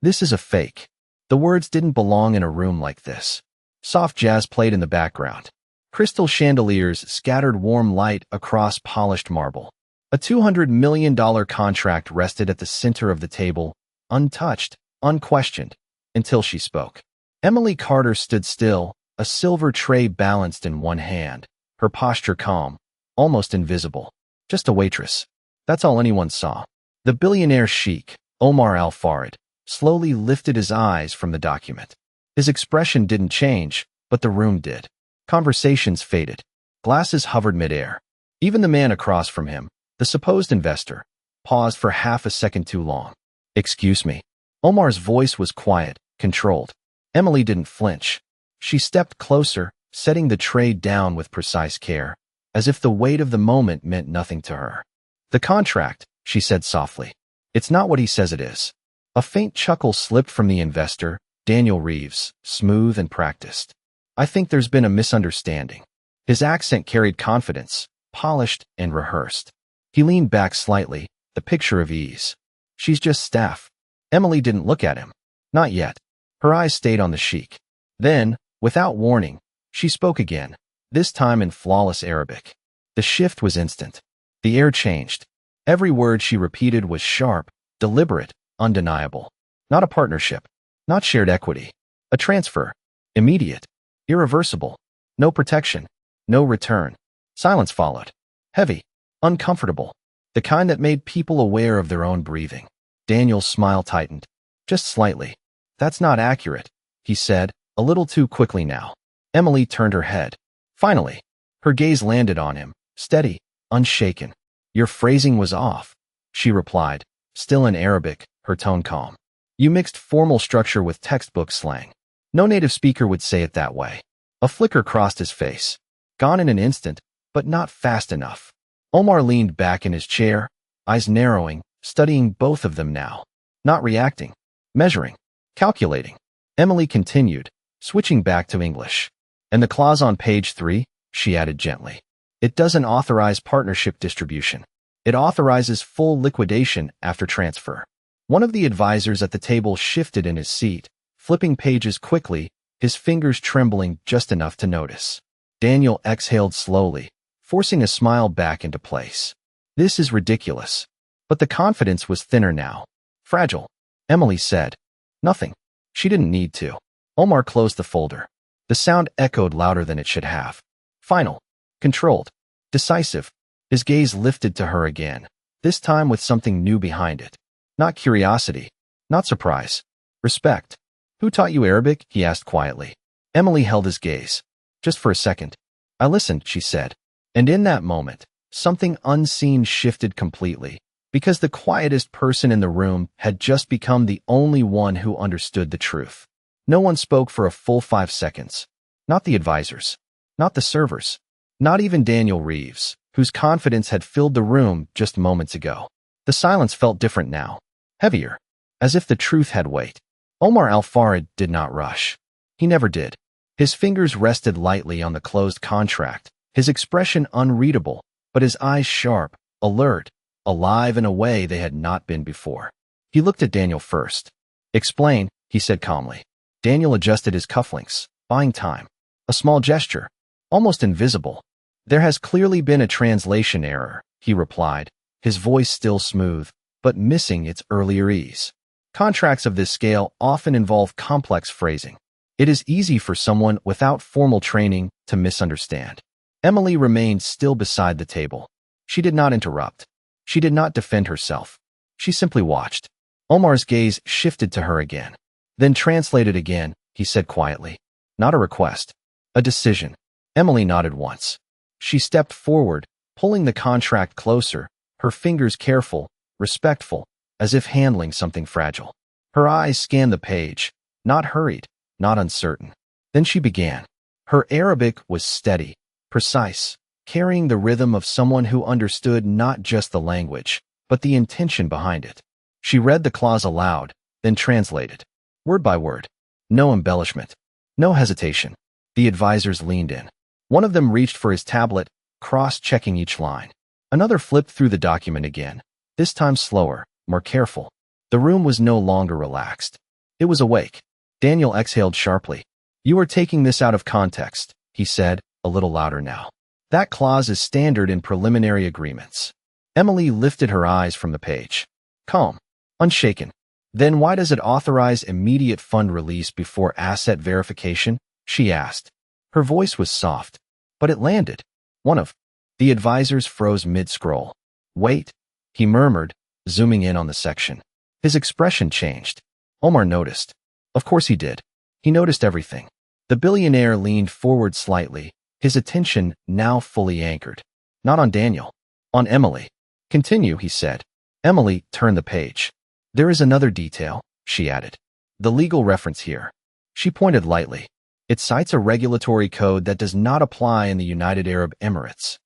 This is a fake. The words didn't belong in a room like this. Soft jazz played in the background. Crystal chandeliers scattered warm light across polished marble. A $200 million contract rested at the center of the table, untouched, unquestioned, until she spoke. Emily Carter stood still, a silver tray balanced in one hand, her posture calm, almost invisible. Just a waitress. That's all anyone saw. The billionaire Sheikh, Omar Al-Farid, slowly lifted his eyes from the document. His expression didn't change, but the room did. Conversations faded. Glasses hovered midair. Even the man across from him, the supposed investor, paused for half a second too long. "Excuse me." Omar's voice was quiet, controlled. Emily didn't flinch. She stepped closer, setting the tray down with precise care, as if the weight of the moment meant nothing to her. "The contract," she said softly. "It's not what he says it is." A faint chuckle slipped from the investor, Daniel Reeves, smooth and practiced. "I think there's been a misunderstanding." His accent carried confidence, polished and rehearsed. He leaned back slightly, the picture of ease. "She's just staff." Emily didn't look at him. Not yet. Her eyes stayed on the Sheikh. Then, without warning, she spoke again, this time in flawless Arabic. The shift was instant. The air changed. Every word she repeated was sharp, deliberate, undeniable. Not a partnership. Not shared equity. A transfer. Immediate. Irreversible. No protection. No return. Silence followed. Heavy. Uncomfortable. The kind that made people aware of their own breathing. Daniel's smile tightened. Just slightly. "That's not accurate," he said, a little too quickly now. Emily turned her head. Finally, her gaze landed on him, steady, unshaken. "Your phrasing was off," she replied, still in Arabic, her tone calm. "You mixed formal structure with textbook slang. No native speaker would say it that way." A flicker crossed his face. Gone in an instant, but not fast enough. Omar leaned back in his chair, eyes narrowing, studying both of them now. Not reacting. Measuring. Calculating. Emily continued, switching back to English. "And the clause on page 3, she added gently. "It doesn't authorize partnership distribution. It authorizes full liquidation after transfer." One of the advisors at the table shifted in his seat, flipping pages quickly, his fingers trembling just enough to notice. Daniel exhaled slowly, forcing a smile back into place. "This is ridiculous." But the confidence was thinner now. Fragile. Emily said. Nothing. She didn't need to. Omar closed the folder. The sound echoed louder than it should have. Final. Controlled. Decisive. His gaze lifted to her again, this time with something new behind it. Not curiosity. Not surprise. Respect. "Who taught you Arabic?" he asked quietly. Emily held his gaze. "Just for a second." "I listened," she said. And in that moment, something unseen shifted completely, because the quietest person in the room had just become the only one who understood the truth. No one spoke for a full 5 seconds. Not the advisors. Not the servers. Not even Daniel Reeves, whose confidence had filled the room just moments ago. The silence felt different now. Heavier. As if the truth had weight. Omar Al-Farid did not rush. He never did. His fingers rested lightly on the closed contract, his expression unreadable, but his eyes sharp, alert, alive in a way they had not been before. He looked at Daniel first. "Explain," he said calmly. Daniel adjusted his cufflinks, buying time. A small gesture, almost invisible. "There has clearly been a translation error," he replied, his voice still smooth, but missing its earlier ease. Contracts of this scale often involve complex phrasing. It is easy for someone without formal training to misunderstand. Emily remained still beside the table. She did not interrupt. She did not defend herself. She simply watched. Omar's gaze shifted to her again. "Then translate it again," he said quietly. "Not a request. A decision." Emily nodded once. She stepped forward, pulling the contract closer, her fingers careful, respectful, as if handling something fragile. Her eyes scanned the page, not hurried, not uncertain. Then she began. Her Arabic was steady, precise, carrying the rhythm of someone who understood not just the language, but the intention behind it. She read the clause aloud, then translated, word by word. No embellishment. No hesitation. The advisors leaned in. One of them reached for his tablet, cross-checking each line. Another flipped through the document again, this time slower, more careful. The room was no longer relaxed. It was awake. Daniel exhaled sharply. You are taking this out of context, he said, a little louder now. That clause is standard in preliminary agreements. Emily lifted her eyes from the page. Calm. Unshaken. Then why does it authorize immediate fund release before asset verification? She asked. Her voice was soft, but it landed. One of the advisors froze mid-scroll. Wait, he murmured, zooming in on the section. His expression changed. Omar noticed. Of course he did. He noticed everything. The billionaire leaned forward slightly, his attention now fully anchored. Not on Daniel. On Emily. Continue, he said. Emily turned the page. There is another detail, she added. The legal reference here. She pointed lightly. It cites a regulatory code that does not apply in the United Arab Emirates.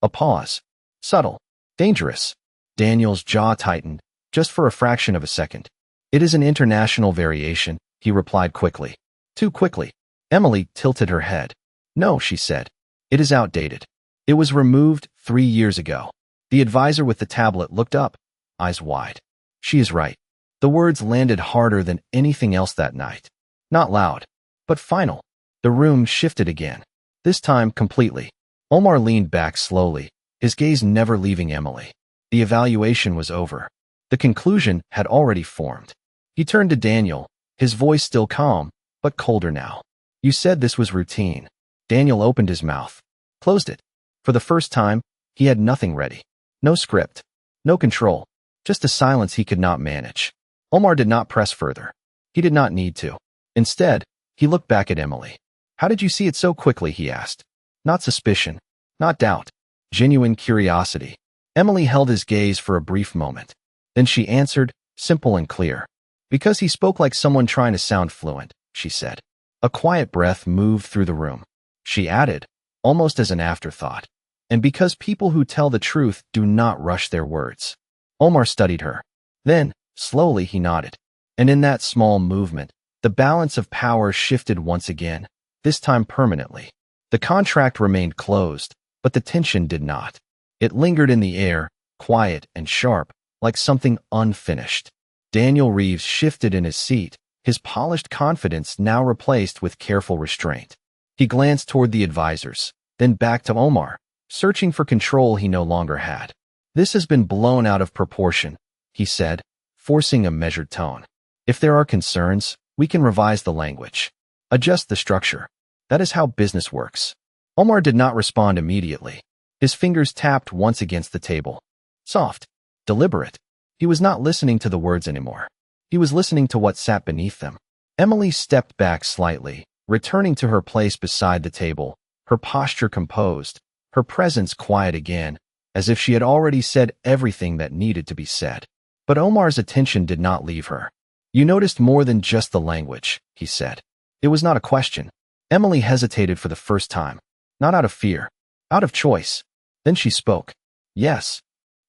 A pause. Subtle. Dangerous. Daniel's jaw tightened, just for a fraction of a second. It is an international variation, he replied quickly. Too quickly. Emily tilted her head. No, she said. It is outdated. It was removed 3 years ago. The advisor with the tablet looked up, eyes wide. She is right. The words landed harder than anything else that night. Not loud, but final. The room shifted again, this time completely. Omar leaned back slowly, his gaze never leaving Emily. The evaluation was over. The conclusion had already formed. He turned to Daniel, his voice still calm, but colder now. You said this was routine. Daniel opened his mouth, closed it. For the first time, he had nothing ready. No script, no control, just a silence he could not manage. Omar did not press further. He did not need to. Instead, he looked back at Emily. How did you see it so quickly, he asked. Not suspicion, not doubt, genuine curiosity. Emily held his gaze for a brief moment. Then she answered, simple and clear. Because he spoke like someone trying to sound fluent, she said. A quiet breath moved through the room. She added, almost as an afterthought. And because people who tell the truth do not rush their words. Omar studied her. Then, slowly he nodded. And in that small movement, the balance of power shifted once again, this time permanently. The contract remained closed, but the tension did not. It lingered in the air, quiet and sharp, like something unfinished. Daniel Reeves shifted in his seat, his polished confidence now replaced with careful restraint. He glanced toward the advisors, then back to Omar, searching for control he no longer had. This has been blown out of proportion, he said, forcing a measured tone. If there are concerns, we can revise the language. Adjust the structure. That is how business works. Omar did not respond immediately. His fingers tapped once against the table. Soft, deliberate. He was not listening to the words anymore. He was listening to what sat beneath them. Emily stepped back slightly, returning to her place beside the table, her posture composed, her presence quiet again, as if she had already said everything that needed to be said. But Omar's attention did not leave her. You noticed more than just the language, he said. It was not a question. Emily hesitated for the first time. Not out of fear, out of choice. Then she spoke. Yes.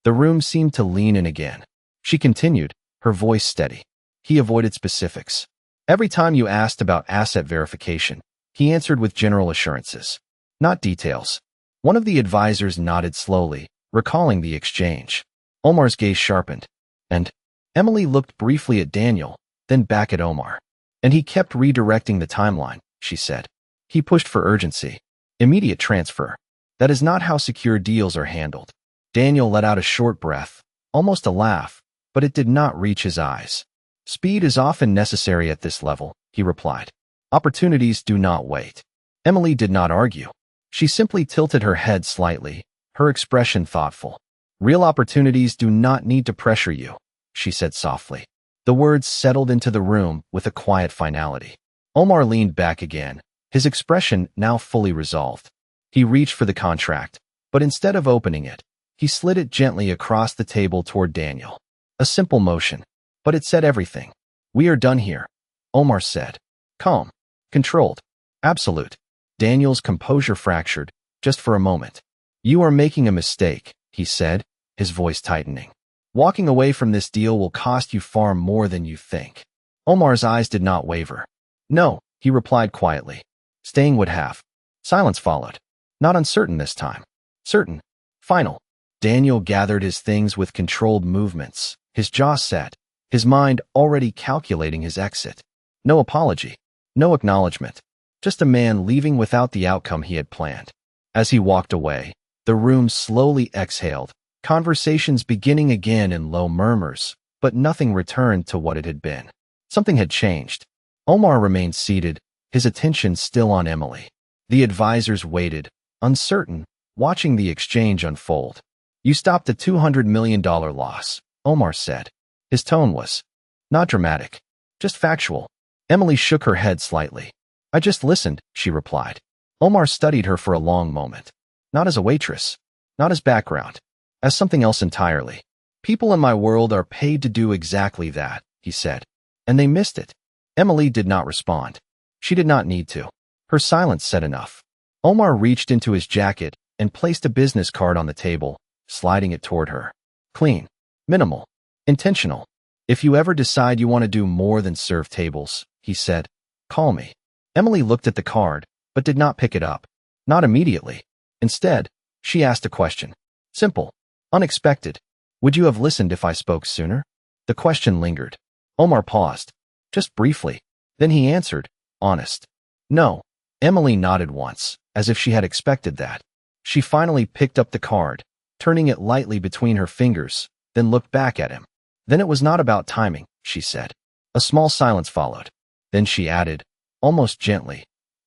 The room seemed to lean in again. She continued, her voice steady. He avoided specifics. Every time you asked about asset verification, he answered with general assurances, not details. One of the advisors nodded slowly, recalling the exchange. Omar's gaze sharpened. And Emily looked briefly at Daniel, then back at Omar. And he kept redirecting the timeline, she said. He pushed for urgency. Immediate transfer. That is not how secure deals are handled. Daniel let out a short breath, almost a laugh, but it did not reach his eyes. Speed is often necessary at this level, he replied. Opportunities do not wait. Emily did not argue. She simply tilted her head slightly, her expression thoughtful. Real opportunities do not need to pressure you, she said softly. The words settled into the room with a quiet finality. Omar leaned back again, his expression now fully resolved. He reached for the contract, but instead of opening it, he slid it gently across the table toward Daniel. A simple motion, but it said everything. We are done here, Omar said. Calm, controlled, absolute. Daniel's composure fractured, just for a moment. You are making a mistake, he said, his voice tightening. Walking away from this deal will cost you far more than you think. Omar's eyes did not waver. No, he replied quietly. Staying would have. Silence followed. Not uncertain this time. Certain. Final. Daniel gathered his things with controlled movements, his jaw set, his mind already calculating his exit. No apology. No acknowledgement. Just a man leaving without the outcome he had planned. As he walked away, the room slowly exhaled, conversations beginning again in low murmurs, but nothing returned to what it had been. Something had changed. Omar remained seated, his attention still on Emily. The advisors waited, uncertain, watching the exchange unfold. You stopped a $200 million loss, Omar said. His tone was not dramatic, just factual. Emily shook her head slightly. I just listened, she replied. Omar studied her for a long moment. Not as a waitress, not as background, as something else entirely. People in my world are paid to do exactly that, he said. And they missed it. Emily did not respond. She did not need to. Her silence said enough. Omar reached into his jacket and placed a business card on the table, sliding it toward her. Clean, minimal, intentional. If you ever decide you want to do more than serve tables, he said, call me. Emily looked at the card, but did not pick it up. Not immediately. Instead, she asked a question. Simple. Unexpected. Would you have listened if I spoke sooner? The question lingered. Omar paused. Just briefly. Then he answered, honest. No. Emily nodded once, as if she had expected that. She finally picked up the card, turning it lightly between her fingers, then looked back at him. Then it was not about timing, she said. A small silence followed. Then she added, almost gently,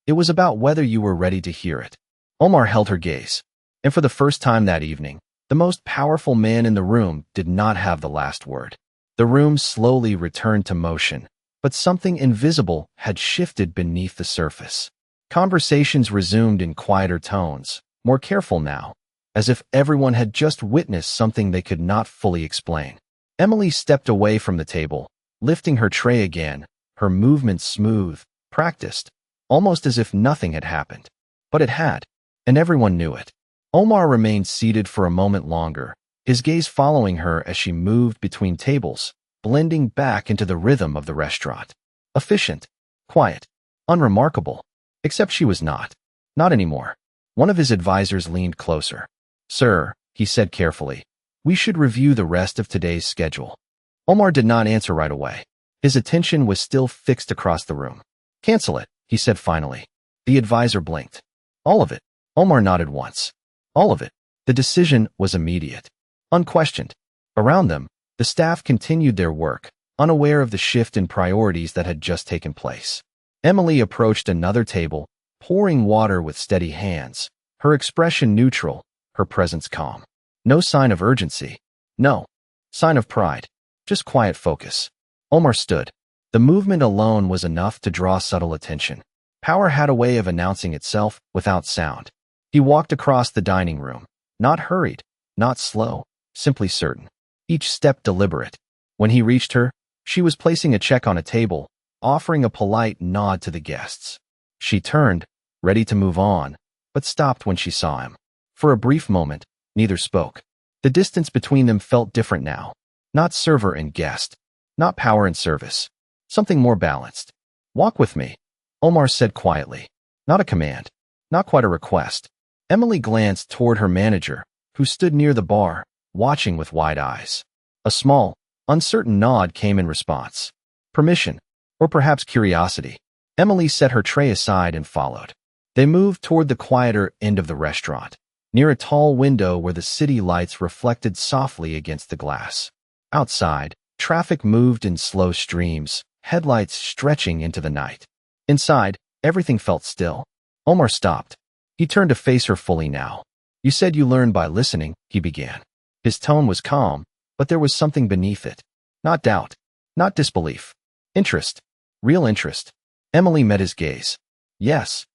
it was about whether you were ready to hear it. Omar held her gaze. And for the first time that evening, the most powerful man in the room did not have the last word. The room slowly returned to motion, but something invisible had shifted beneath the surface. Conversations resumed in quieter tones, more careful now, as if everyone had just witnessed something they could not fully explain. Emily stepped away from the table, lifting her tray again, her movements smooth, practiced, almost as if nothing had happened. But it had, and everyone knew it. Omar remained seated for a moment longer, his gaze following her as she moved between tables, blending back into the rhythm of the restaurant. Efficient, quiet, unremarkable, except she was not. Not anymore. One of his advisors leaned closer. Sir, he said carefully, we should review the rest of today's schedule. Omar did not answer right away. His attention was still fixed across the room. Cancel it, he said finally. The advisor blinked. All of it. Omar nodded once. All of it. The decision was immediate. Unquestioned. Around them, the staff continued their work, unaware of the shift in priorities that had just taken place. Emily approached another table, pouring water with steady hands, her expression neutral, her presence calm. No sign of urgency. No sign of pride. Just quiet focus. Omar stood. The movement alone was enough to draw subtle attention. Power had a way of announcing itself without sound. He walked across the dining room, not hurried, not slow, simply certain. Each step deliberate. When he reached her, she was placing a check on a table, offering a polite nod to the guests. She turned, ready to move on, but stopped when she saw him. For a brief moment, neither spoke. The distance between them felt different now. Not server and guest. Not power and service. Something more balanced. Walk with me, Omar said quietly. Not a command. Not quite a request. Emily glanced toward her manager, who stood near the bar, watching with wide eyes. A small, uncertain nod came in response. Permission, or perhaps curiosity. Emily set her tray aside and followed. They moved toward the quieter end of the restaurant, near a tall window where the city lights reflected softly against the glass. Outside, traffic moved in slow streams, headlights stretching into the night. Inside, everything felt still. Omar stopped. He turned to face her fully now. You said you learned by listening, he began. His tone was calm, but there was something beneath it. Not doubt, not disbelief. Interest. Real interest. Emily met his gaze. Yes.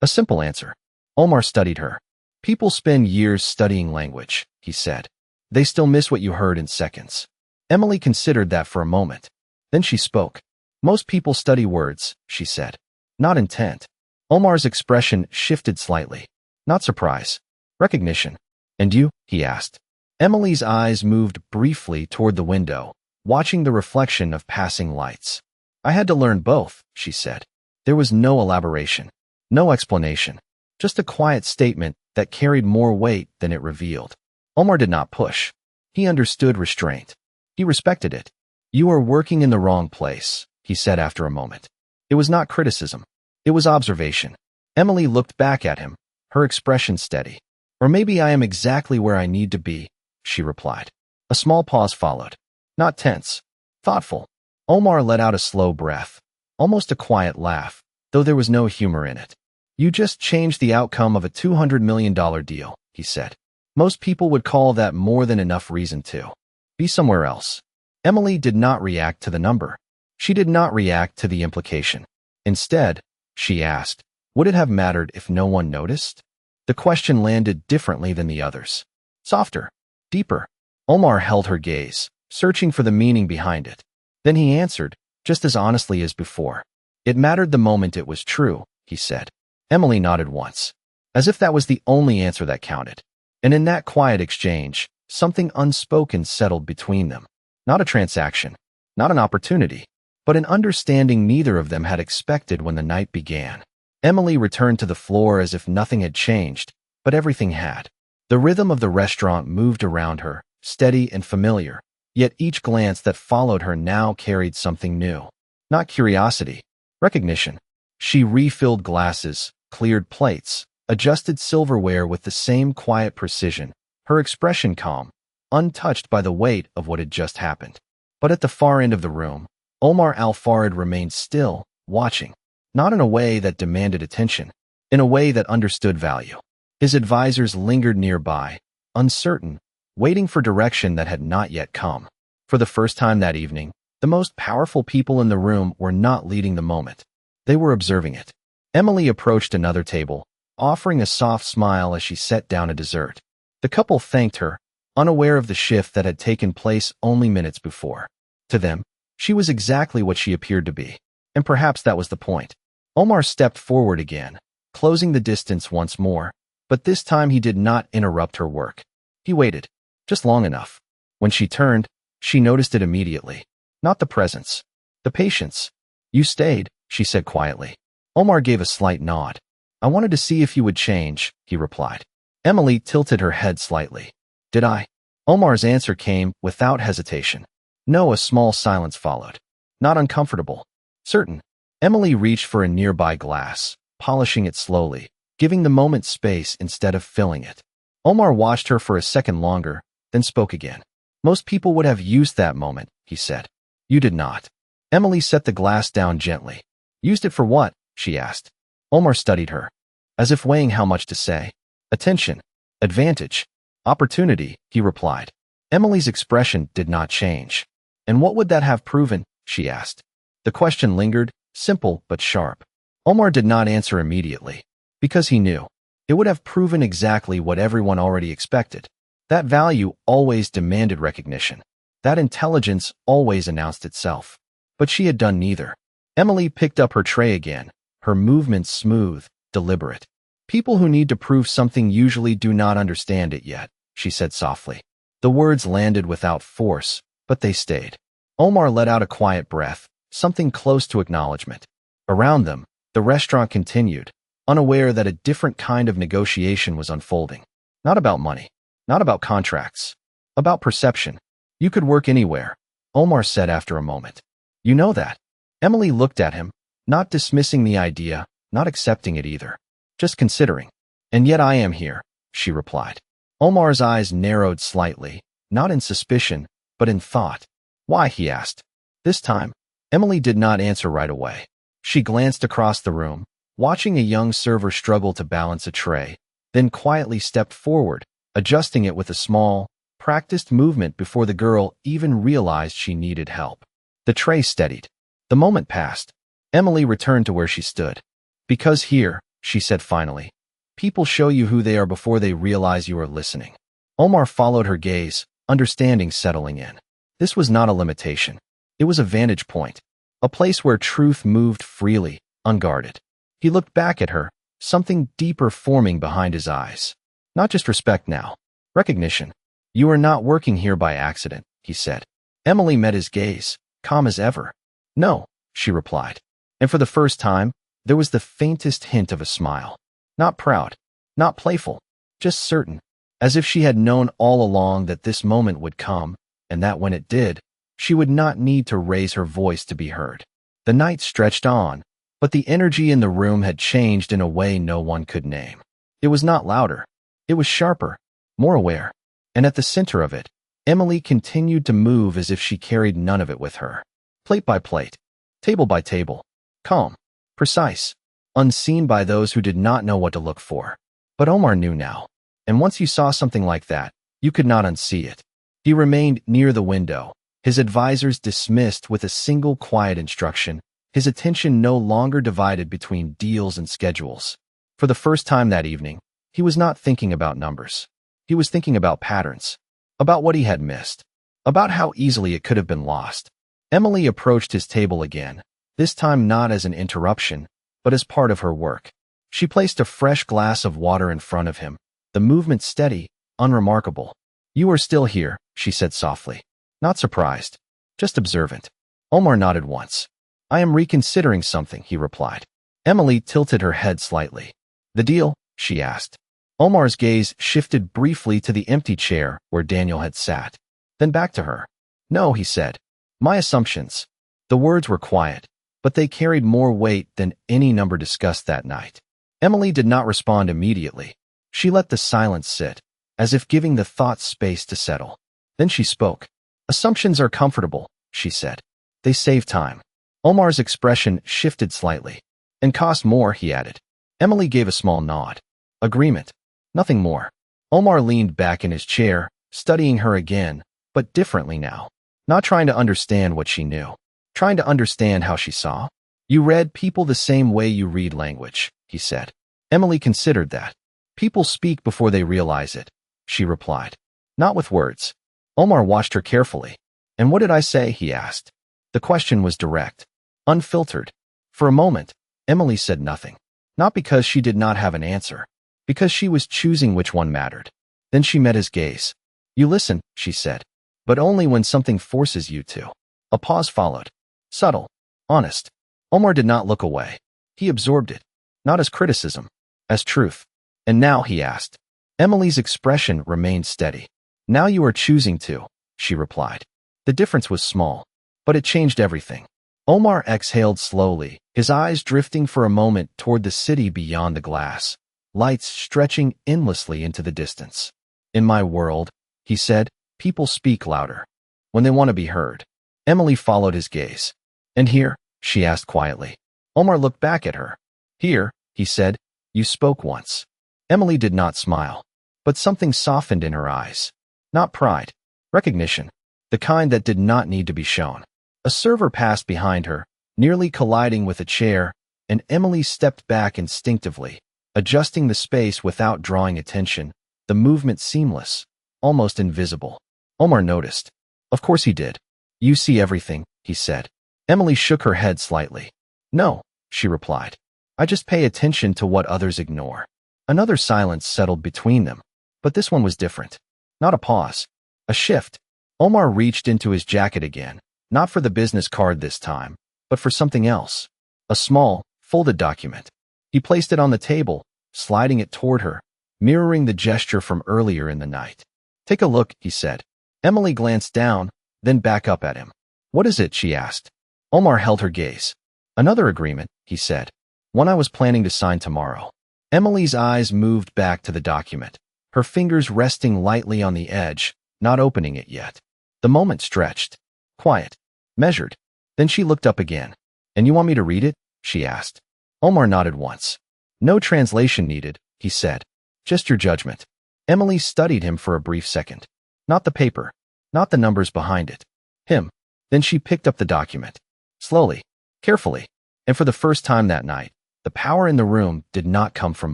A simple answer. Omar studied her. People spend years studying language, he said. They still miss what you heard in seconds. Emily considered that for a moment. Then she spoke. Most people study words, she said. Not intent. Omar's expression shifted slightly. Not surprise. Recognition. And you? He asked. Emily's eyes moved briefly toward the window, watching the reflection of passing lights. I had to learn both, she said. There was no elaboration, no explanation, just a quiet statement that carried more weight than it revealed. Omar did not push. He understood restraint. He respected it. You are working in the wrong place, he said after a moment. It was not criticism. It was observation. Emily looked back at him, her expression steady. Or maybe I am exactly where I need to be, she replied. A small pause followed. Not tense. Thoughtful. Omar let out a slow breath. Almost a quiet laugh, though there was no humor in it. You just changed the outcome of a $200 million deal, he said. Most people would call that more than enough reason to be somewhere else. Emily did not react to the number. She did not react to the implication. Instead, she asked, would it have mattered if no one noticed? The question landed differently than the others. Softer. Deeper. Omar held her gaze, searching for the meaning behind it. Then he answered, just as honestly as before. It mattered the moment it was true, he said. Emily nodded once, as if that was the only answer that counted. And in that quiet exchange, something unspoken settled between them. Not a transaction, not an opportunity, but an understanding neither of them had expected when the night began. Emily returned to the floor as if nothing had changed, but everything had. The rhythm of the restaurant moved around her, steady and familiar, yet each glance that followed her now carried something new. Not curiosity, recognition. She refilled glasses, cleared plates, adjusted silverware with the same quiet precision, her expression calm, untouched by the weight of what had just happened. But at the far end of the room, Omar Al-Farid remained still, watching, not in a way that demanded attention, in a way that understood value. His advisors lingered nearby, uncertain, waiting for direction that had not yet come. For the first time that evening, the most powerful people in the room were not leading the moment. They were observing it. Emily approached another table, offering a soft smile as she set down a dessert. The couple thanked her, unaware of the shift that had taken place only minutes before. To them, she was exactly what she appeared to be, and perhaps that was the point. Omar stepped forward again, closing the distance once more, but this time he did not interrupt her work. He waited, just long enough. When she turned, she noticed it immediately. Not the presence, the patience. You stayed, she said quietly. Omar gave a slight nod. I wanted to see if you would change, he replied. Emily tilted her head slightly. Did I? Omar's answer came without hesitation. No, a small silence followed. Not uncomfortable. Certain. Emily reached for a nearby glass, polishing it slowly, giving the moment space instead of filling it. Omar watched her for a second longer, then spoke again. Most people would have used that moment, he said. You did not. Emily set the glass down gently. Used it for what? She asked. Omar studied her, as if weighing how much to say. Attention. Advantage. Opportunity, he replied. Emily's expression did not change. And what would that have proven? She asked. The question lingered, simple but sharp. Omar did not answer immediately, because he knew. It would have proven exactly what everyone already expected. That value always demanded recognition. That intelligence always announced itself. But she had done neither. Emily picked up her tray again, her movements smooth, deliberate. People who need to prove something usually do not understand it yet, she said softly. The words landed without force, but they stayed. Omar let out a quiet breath, something close to acknowledgement. Around them, the restaurant continued, unaware that a different kind of negotiation was unfolding. Not about money, not about contracts, about perception. You could work anywhere, Omar said after a moment. You know that. Emily looked at him, not dismissing the idea, not accepting it either. Just considering. And yet I am here, she replied. Omar's eyes narrowed slightly, not in suspicion, but in thought. Why? He asked. This time, Emily did not answer right away. She glanced across the room, watching a young server struggle to balance a tray, then quietly stepped forward, adjusting it with a small, practiced movement before the girl even realized she needed help. The tray steadied. The moment passed. Emily returned to where she stood. Because here, she said finally, people show you who they are before they realize you are listening. Omar followed her gaze, understanding settling in. This was not a limitation. It was a vantage point, a place where truth moved freely, unguarded. He looked back at her, something deeper forming behind his eyes. Not just respect now. Recognition. You are not working here by accident, he said. Emily met his gaze, calm as ever. No, she replied. And for the first time, there was the faintest hint of a smile. Not proud, not playful, just certain, as if she had known all along that this moment would come, and that when it did, she would not need to raise her voice to be heard. The night stretched on, But the energy in the room had changed in a way no one could name. It was not louder. It was sharper, more aware. And at the center of it, Emily continued to move as if she carried none of it with her. Plate by plate, table by table, calm, precise, unseen by those who did not know what to look for. But Omar knew now. And once you saw something like that, you could not unsee it. He remained near the window, his advisors dismissed with a single quiet instruction, his attention no longer divided between deals and schedules. For the first time that evening, he was not thinking about numbers. He was thinking about patterns, about what he had missed, about how easily it could have been lost. Emily approached his table again, this time not as an interruption, but as part of her work. She placed a fresh glass of water in front of him, the movement steady, unremarkable. "You are still here," she said softly. Not surprised, just observant. Omar nodded once. "I am reconsidering something," he replied. Emily tilted her head slightly. "The deal?" she asked. Omar's gaze shifted briefly to the empty chair where Daniel had sat. Then back to her. "No," he said. "My assumptions." The words were quiet, but they carried more weight than any number discussed that night. Emily did not respond immediately. She let the silence sit, as if giving the thoughts space to settle. Then she spoke. "Assumptions are comfortable," she said. "They save time." Omar's expression shifted slightly. "And cost more," he added. Emily gave a small nod. "Agreement. Nothing more." Omar leaned back in his chair, studying her again, but differently now. Not trying to understand what she knew. Trying to understand how she saw. "You read people the same way you read language," he said. Emily considered that. "People speak before they realize it," she replied. "Not with words." Omar watched her carefully. "And what did I say?" he asked. The question was direct, unfiltered. For a moment, Emily said nothing. Not because she did not have an answer, because she was choosing which one mattered. Then she met his gaze. "You listen," she said, "but only when something forces you to." A pause followed. Subtle, honest. Omar did not look away. He absorbed it, not as criticism, as truth. "And now," he asked. Emily's expression remained steady. "Now you are choosing to," she replied. The difference was small, but it changed everything. Omar exhaled slowly, his eyes drifting for a moment toward the city beyond the glass, lights stretching endlessly into the distance. "In my world," he said, "people speak louder when they want to be heard." Emily followed his gaze. "And here?" she asked quietly. Omar looked back at her. "Here," he said, "you spoke once." Emily did not smile, but something softened in her eyes. Not pride, recognition, the kind that did not need to be shown. A server passed behind her, nearly colliding with a chair, and Emily stepped back instinctively, adjusting the space without drawing attention, the movement seamless, almost invisible. Omar noticed. Of course he did. "You see everything," he said. Emily shook her head slightly. "No," she replied. "I just pay attention to what others ignore." Another silence settled between them, but this one was different. Not a pause, a shift. Omar reached into his jacket again, not for the business card this time, but for something else. A small, folded document. He placed it on the table, sliding it toward her, mirroring the gesture from earlier in the night. "Take a look," he said. Emily glanced down, then back up at him. "What is it?" she asked. Omar held her gaze. "Another agreement," he said. "One I was planning to sign tomorrow." Emily's eyes moved back to the document, her fingers resting lightly on the edge, not opening it yet. The moment stretched. Quiet. Measured. Then she looked up again. "And you want me to read it?" she asked. Omar nodded once. "No translation needed," he said. "Just your judgment." Emily studied him for a brief second. Not the paper. Not the numbers behind it. Him. Then she picked up the document. Slowly. Carefully. And for the first time that night, the power in the room did not come from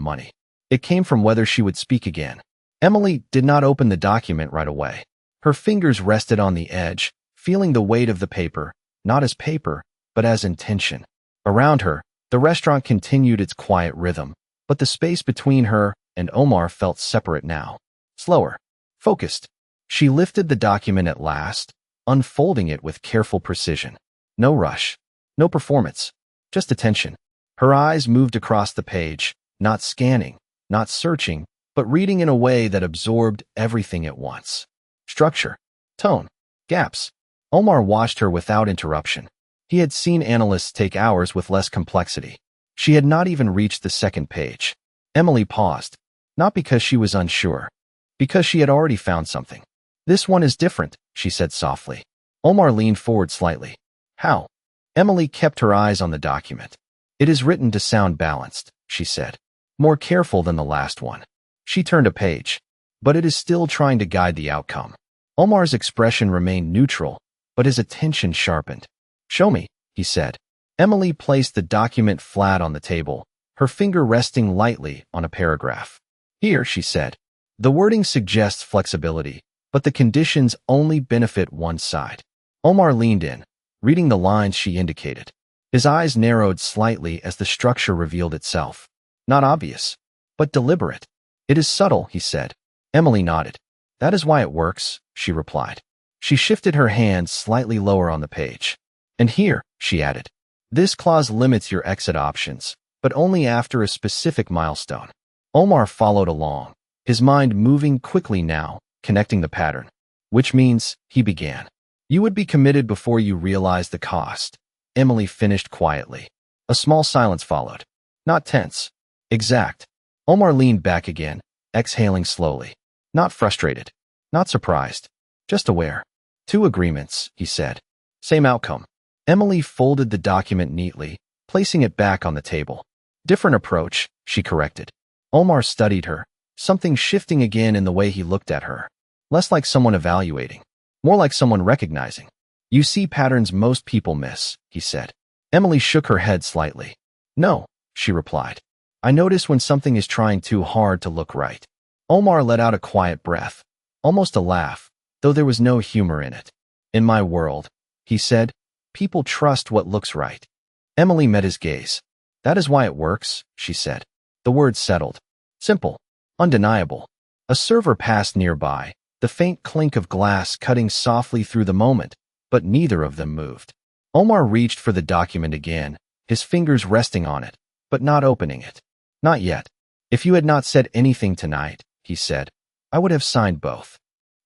money. It came from whether she would speak again. Emily did not open the document right away. Her fingers rested on the edge, feeling the weight of the paper, not as paper, but as intention. Around her, the restaurant continued its quiet rhythm, but the space between her and Omar felt separate now. Slower. Focused. She lifted the document at last, unfolding it with careful precision. No rush. No performance. Just attention. Her eyes moved across the page, not scanning, not searching, but reading in a way that absorbed everything at once. Structure. Tone. Gaps. Omar watched her without interruption. He had seen analysts take hours with less complexity. She had not even reached the second page. Emily paused, not because she was unsure, because she had already found something. This one is different, she said softly. Omar leaned forward slightly. How? Emily kept her eyes on the document. It is written to sound balanced, she said. More careful than the last one. She turned a page. But it is still trying to guide the outcome. Omar's expression remained neutral, but his attention sharpened. Show me, he said. Emily placed the document flat on the table, her finger resting lightly on a paragraph. Here, she said. The wording suggests flexibility, but the conditions only benefit one side. Omar leaned in, reading the lines she indicated. His eyes narrowed slightly as the structure revealed itself. Not obvious, but deliberate. It is subtle, he said. Emily nodded. That is why it works, she replied. She shifted her hand slightly lower on the page. And here, she added, this clause limits your exit options, but only after a specific milestone. Omar followed along, his mind moving quickly now, connecting the pattern. Which means, he began. You would be committed before you realize the cost. Emily finished quietly. A small silence followed. Not tense. Exact. Omar leaned back again, exhaling slowly. Not frustrated. Not surprised. Just aware. 2 agreements, he said. Same outcome. Emily folded the document neatly, placing it back on the table. Different approach, she corrected. Omar studied her, something shifting again in the way he looked at her. Less like someone evaluating. More like someone recognizing. You see patterns most people miss, he said. Emily shook her head slightly. No, she replied. I notice when something is trying too hard to look right. Omar let out a quiet breath, almost a laugh, though there was no humor in it. In my world, he said, people trust what looks right. Emily met his gaze. That is why it works, she said. The words settled. Simple. Undeniable. A server passed nearby, the faint clink of glass cutting softly through the moment, but neither of them moved. Omar reached for the document again, his fingers resting on it, but not opening it. Not yet. If you had not said anything tonight, he said, I would have signed both.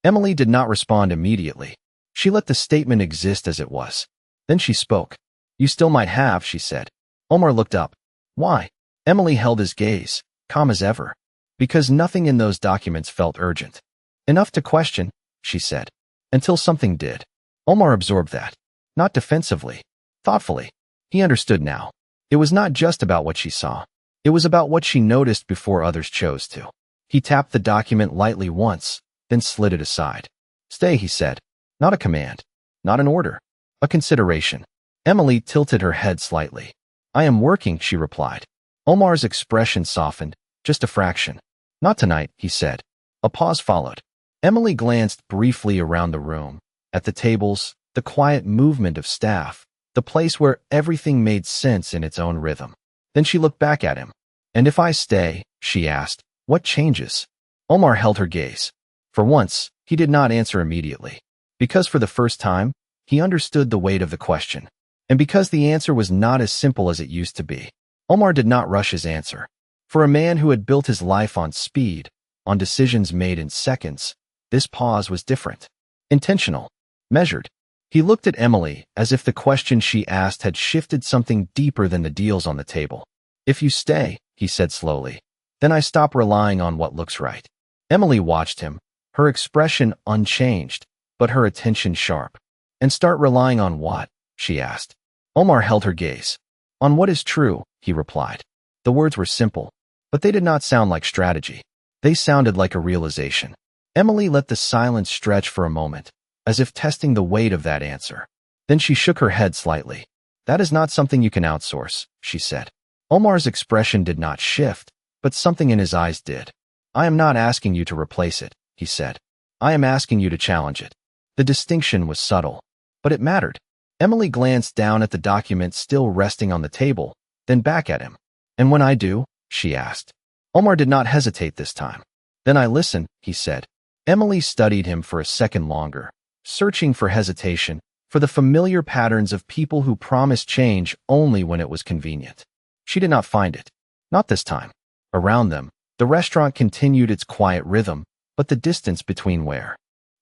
Emily did not respond immediately. She let the statement exist as it was. Then she spoke. You still might have, she said. Omar looked up. Why? Emily held his gaze, calm as ever. Because nothing in those documents felt urgent. Enough to question, she said. Until something did. Omar absorbed that. Not defensively. Thoughtfully. He understood now. It was not just about what she saw. It was about what she noticed before others chose to. He tapped the document lightly once, then slid it aside. Stay, he said. Not a command. Not an order. A consideration. Emily tilted her head slightly. I am working, she replied. Omar's expression softened, just a fraction. Not tonight, he said. A pause followed. Emily glanced briefly around the room, at the tables, the quiet movement of staff, the place where everything made sense in its own rhythm. Then she looked back at him. And if I stay, she asked, what changes? Omar held her gaze. For once, he did not answer immediately. Because for the first time, he understood the weight of the question. And because the answer was not as simple as it used to be. Omar did not rush his answer. For a man who had built his life on speed, on decisions made in seconds, this pause was different. Intentional. Measured. He looked at Emily as if the question she asked had shifted something deeper than the deals on the table. If you stay, he said slowly, then I stop relying on what looks right. Emily watched him, her expression unchanged, but her attention sharp. And start relying on what? She asked. Omar held her gaze. On what is true, he replied. The words were simple, but they did not sound like strategy. They sounded like a realization. Emily let the silence stretch for a moment, as if testing the weight of that answer. Then she shook her head slightly. That is not something you can outsource, she said. Omar's expression did not shift, but something in his eyes did. I am not asking you to replace it, he said. I am asking you to challenge it. The distinction was subtle, but it mattered. Emily glanced down at the document still resting on the table, then back at him. And when I do? She asked. Omar did not hesitate this time. Then I listen, he said. Emily studied him for a second longer, searching for hesitation, for the familiar patterns of people who promise change only when it was convenient. She did not find it. Not this time. Around them, the restaurant continued its quiet rhythm, but the distance between where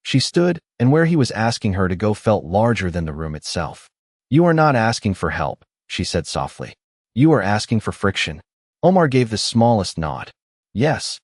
she stood and where he was asking her to go felt larger than the room itself. You are not asking for help, she said softly. You are asking for friction. Omar gave the smallest nod. Yes.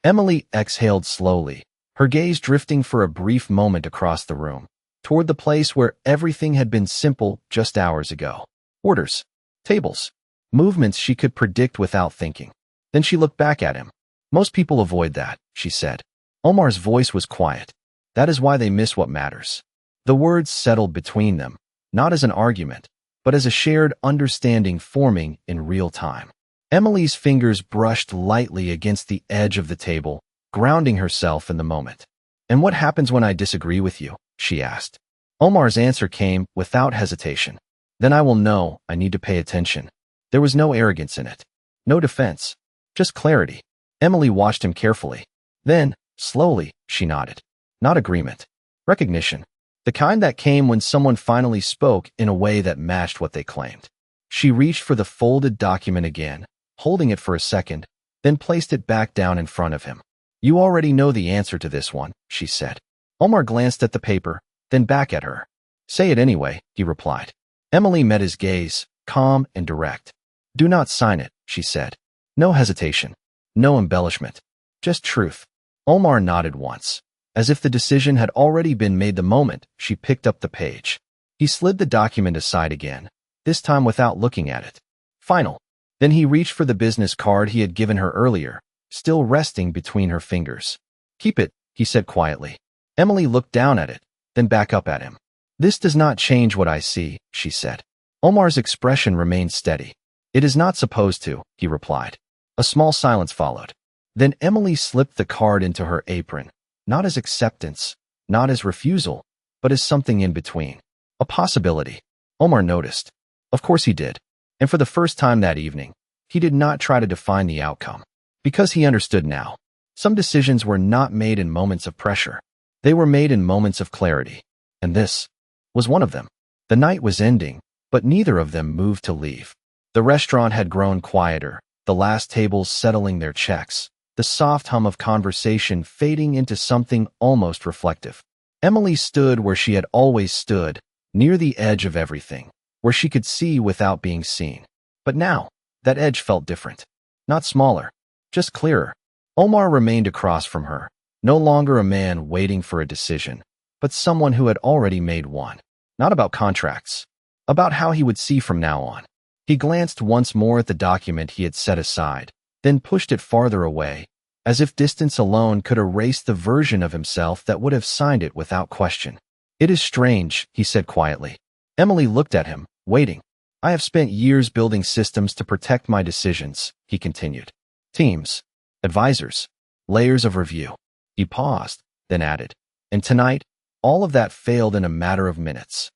Emily exhaled slowly, her gaze drifting for a brief moment across the room, toward the place where everything had been simple just hours ago. Orders, tables, movements she could predict without thinking. Then she looked back at him. Most people avoid that, she said. Omar's voice was quiet. That is why they miss what matters. The words settled between them, not as an argument, but as a shared understanding forming in real time. Emily's fingers brushed lightly against the edge of the table, grounding herself in the moment. And what happens when I disagree with you? She asked. Omar's answer came without hesitation. Then I will know I need to pay attention. There was no arrogance in it. No defense. Just clarity. Emily watched him carefully. Then, slowly, she nodded. Not agreement. Recognition. The kind that came when someone finally spoke in a way that matched what they claimed. She reached for the folded document again, holding it for a second, then placed it back down in front of him. You already know the answer to this one, she said. Omar glanced at the paper, then back at her. Say it anyway, he replied. Emily met his gaze, calm and direct. Do not sign it, she said. No hesitation. No embellishment. Just truth. Omar nodded once. As if the decision had already been made the moment she picked up the page. He slid the document aside again, this time without looking at it. Final. Then he reached for the business card he had given her earlier, still resting between her fingers. Keep it, he said quietly. Emily looked down at it, then back up at him. This does not change what I see, she said. Omar's expression remained steady. It is not supposed to, he replied. A small silence followed. Then Emily slipped the card into her apron. Not as acceptance, not as refusal, but as something in between. A possibility. Omar noticed. Of course he did. And for the first time that evening, he did not try to define the outcome. Because he understood now. Some decisions were not made in moments of pressure. They were made in moments of clarity. And this was one of them. The night was ending, but neither of them moved to leave. The restaurant had grown quieter, the last tables settling their checks, the soft hum of conversation fading into something almost reflective. Emily stood where she had always stood, near the edge of everything, where she could see without being seen. But now, that edge felt different. Not smaller, just clearer. Omar remained across from her, no longer a man waiting for a decision, but someone who had already made one. Not about contracts, about how he would see from now on. He glanced once more at the document he had set aside, then pushed it farther away, as if distance alone could erase the version of himself that would have signed it without question. It is strange, he said quietly. Emily looked at him, waiting. I have spent years building systems to protect my decisions, he continued. Teams, advisors, layers of review. He paused, then added, and tonight, all of that failed in a matter of minutes.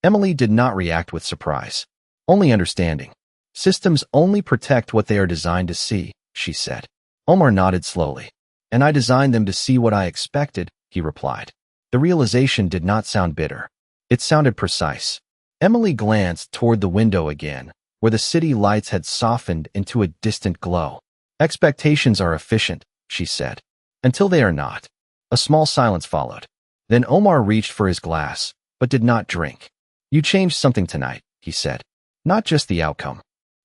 Emily did not react with surprise, only understanding. Systems only protect what they are designed to see, she said. Omar nodded slowly. And I designed them to see what I expected, he replied. The realization did not sound bitter. It sounded precise. Emily glanced toward the window again, where the city lights had softened into a distant glow. Expectations are efficient, she said. Until they are not. A small silence followed. Then Omar reached for his glass, but did not drink. You changed something tonight, he said. Not just the outcome.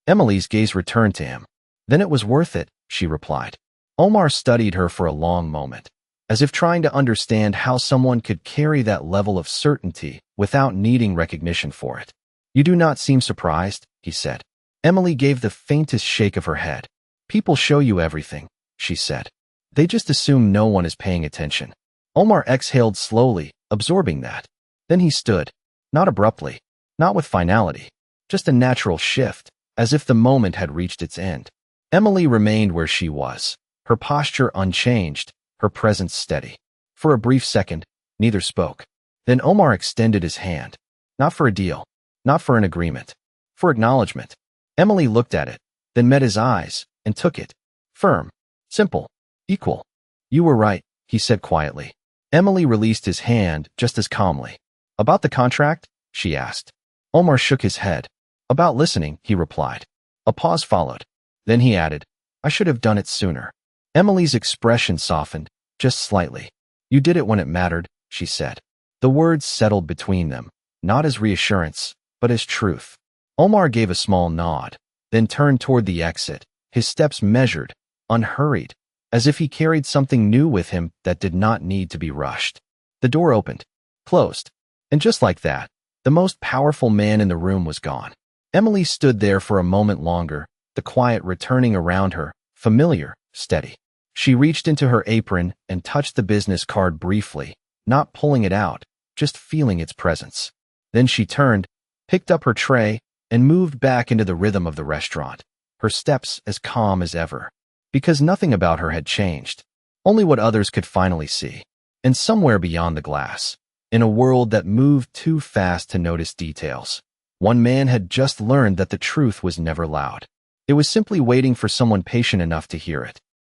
Emily's gaze returned to him. Then it was worth it, she replied. Omar studied her for a long moment, as if trying to understand how someone could carry that level of certainty without needing recognition for it. You do not seem surprised, he said. Emily gave the faintest shake of her head. People show you everything, she said. They just assume no one is paying attention. Omar exhaled slowly, absorbing that. Then he stood, not abruptly, not with finality, just a natural shift, as if the moment had reached its end. Emily remained where she was, her posture unchanged, her presence steady. For a brief second, neither spoke. Then Omar extended his hand. Not for a deal, not for an agreement, for acknowledgement. Emily looked at it, then met his eyes, and took it. Firm, simple, equal. You were right, he said quietly. Emily released his hand just as calmly. About the contract? She asked. Omar shook his head. About listening, he replied. A pause followed. Then he added, I should have done it sooner. Emily's expression softened, just slightly. You did it when it mattered, she said. The words settled between them, not as reassurance, but as truth. Omar gave a small nod, then turned toward the exit, his steps measured, unhurried, as if he carried something new with him that did not need to be rushed. The door opened, closed, and just like that, the most powerful man in the room was gone. Emily stood there for a moment longer, the quiet returning around her, familiar, steady. She reached into her apron and touched the business card briefly, not pulling it out, just feeling its presence. Then she turned, picked up her tray, and moved back into the rhythm of the restaurant, her steps as calm as ever. Because nothing about her had changed, only what others could finally see. And somewhere beyond the glass, in a world that moved too fast to notice details, one man had just learned that the truth was never loud. It was simply waiting for someone patient enough to hear it.